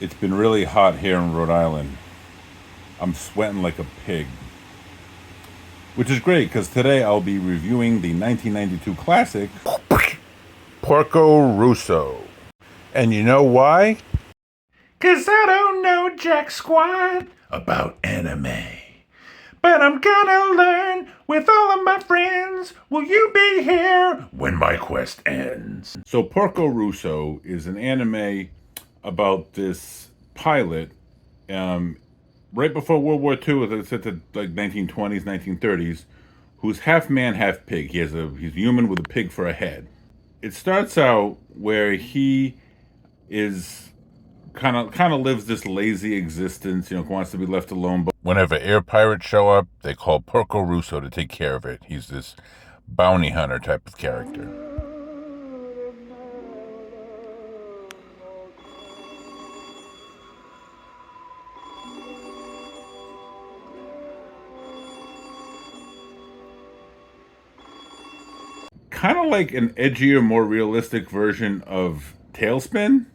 It's been really hot here in Rhode Island. I'm sweating like a pig. Which is great because today I'll be reviewing the 1992 classic Porco Rosso. And you know why? Cause I don't know jack squat about anime. But I'm gonna learn with all of my friends. Will you be here when my quest ends? So Porco Rosso is an anime about this pilot right before World War II, it's at the like 1920s, 1930s, who's half man, half pig. He's human with a pig for a head. It starts out where he is kind of lives this lazy existence, wants to be left alone. But whenever air pirates show up, they call Porco Rosso to take care of it. He's this bounty hunter type of character. Kind of like an edgier, more realistic version of TaleSpin.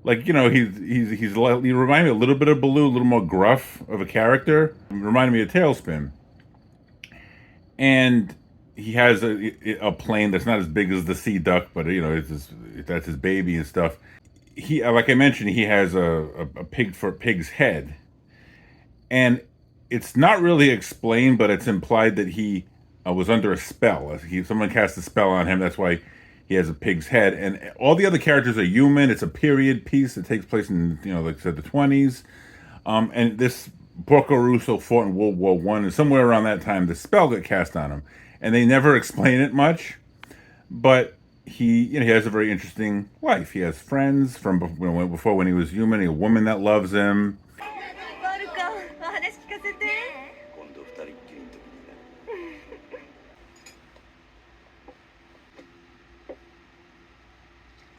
Like, he reminded me a little bit of Baloo, a little more gruff of a character. It reminded me of TaleSpin. And he has a plane that's not as big as the Sea Duck, but that's his baby and stuff. He, like I mentioned, he has a pig's head, and it's not really explained, but it's implied that he was under a spell. Someone cast a spell on him. That's why he has a pig's head. And all the other characters are human. It's a period piece that takes place in, like I said, the 20s. And this Porco Rosso fought in World War I. And somewhere around that time, the spell got cast on him. And they never explain it much. But he has a very interesting life. He has friends from before when he was human. A woman that loves him.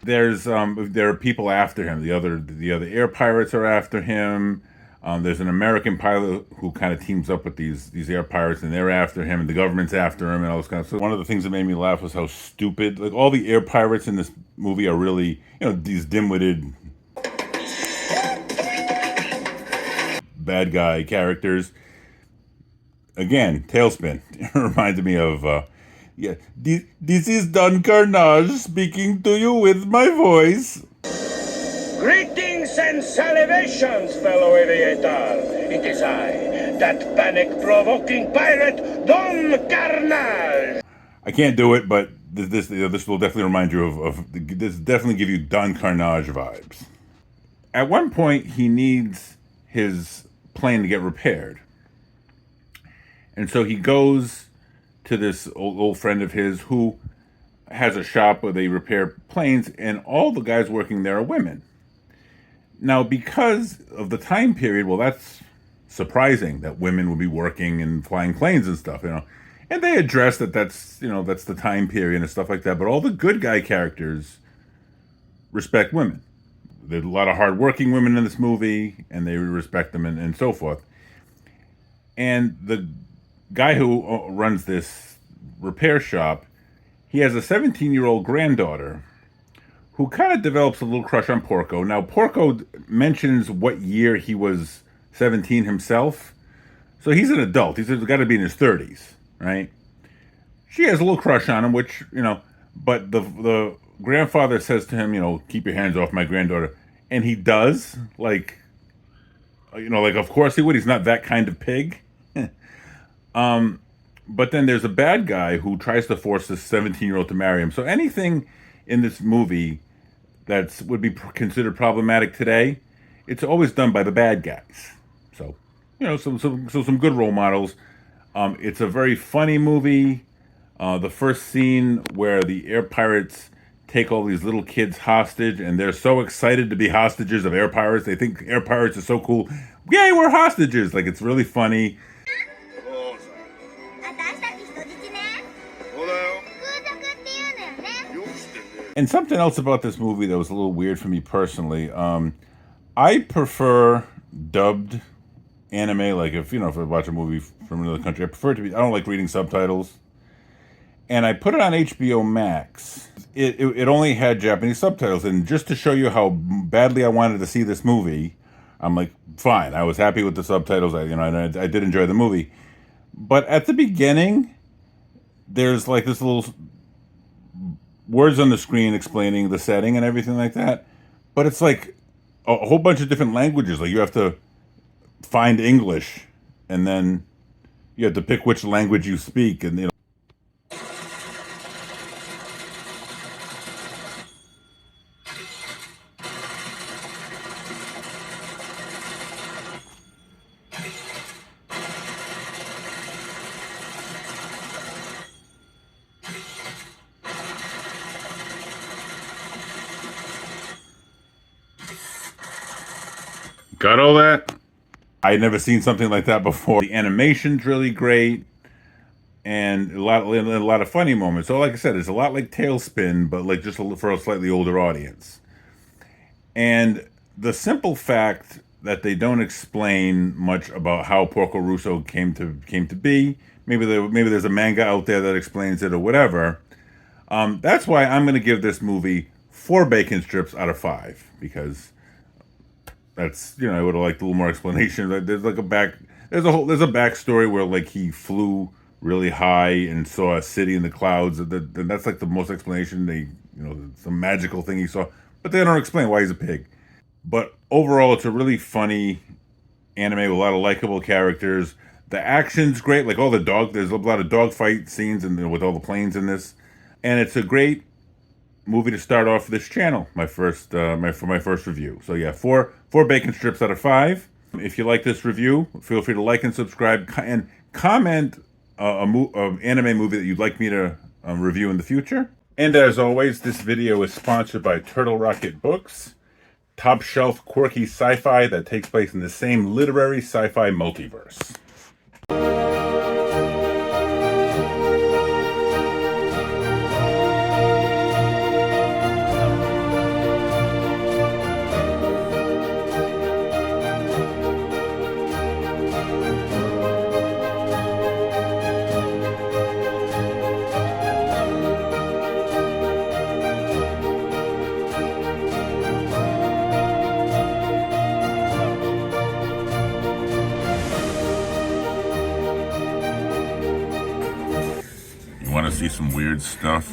There are people after him. The other air pirates are after him. There's an American pilot who kind of teams up with these air pirates, and they're after him, and the government's after him, and all this kind of stuff. One of the things that made me laugh was how stupid, like, all the air pirates in this movie are really, these dim-witted bad guy characters. Again, TaleSpin. It reminded me of. Yeah, this is Don Carnage speaking to you with my voice. Greetings and salutations, fellow aviator. It is I, that panic-provoking pirate, Don Carnage. I can't do it, but this will definitely remind you of this. Definitely give you Don Carnage vibes. At one point, he needs his plane to get repaired, and so he goes to this old friend of his who has a shop where they repair planes, and all the guys working there are women. Now, because of the time period, well, that's surprising that women would be working and flying planes and stuff, And they address that's the time period and stuff like that. But all the good guy characters respect women. There's a lot of hardworking women in this movie, and they respect them and so forth. And the guy who runs this repair shop, he has a 17-year-old granddaughter who kind of develops a little crush on Porco. Now, Porco mentions what year he was 17 himself. So he's an adult. He's got to be in his 30s, right? She has a little crush on him, which, but the grandfather says to him, keep your hands off my granddaughter. And he does, like of course he would. He's not that kind of pig. But then there's a bad guy who tries to force this 17-year-old to marry him. So anything in this movie that would be considered problematic today, it's always done by the bad guys. So, some good role models. It's a very funny movie. The first scene where the air pirates take all these little kids hostage, and they're so excited to be hostages of air pirates. They think air pirates are so cool. Yay, we're hostages! Like, it's really funny. And something else about this movie that was a little weird for me personally. I prefer dubbed anime. Like if I watch a movie from another country, I prefer it to be. I don't like reading subtitles. And I put it on HBO Max. it only had Japanese subtitles, and just to show you how badly I wanted to see this movie, I'm like, fine. I was happy with the subtitles. I did enjoy the movie, but at the beginning, there's like this little words on the screen explaining the setting and everything like that, but it's like a whole bunch of different languages. Like you have to find English, and then you have to pick which language you speak, and got all that? I had never seen something like that before. The animation's really great, and a lot of funny moments. So, like I said, it's a lot like TaleSpin, but like just for a slightly older audience. And the simple fact that they don't explain much about how Porco Rosso came to be. Maybe there's a manga out there that explains it or whatever. That's why I'm going to give this movie 4 bacon strips out of 5, because that's, I would have liked a little more explanation. There's like there's a backstory where like he flew really high and saw a city in the clouds. That's like the most explanation. Some magical thing he saw, but they don't explain why he's a pig. But overall, it's a really funny anime with a lot of likable characters. The action's great, like there's a lot of dogfight scenes and with all the planes in this, and it's a great movie to start off this channel. My first review. So yeah, four bacon strips out of 5. If you like this review, feel free to like and subscribe and comment an anime movie that you'd like me to review in the future. And as always, this video is sponsored by Turtle Rocket Books, top shelf quirky sci-fi that takes place in the same literary sci-fi multiverse. Want to see some weird stuff?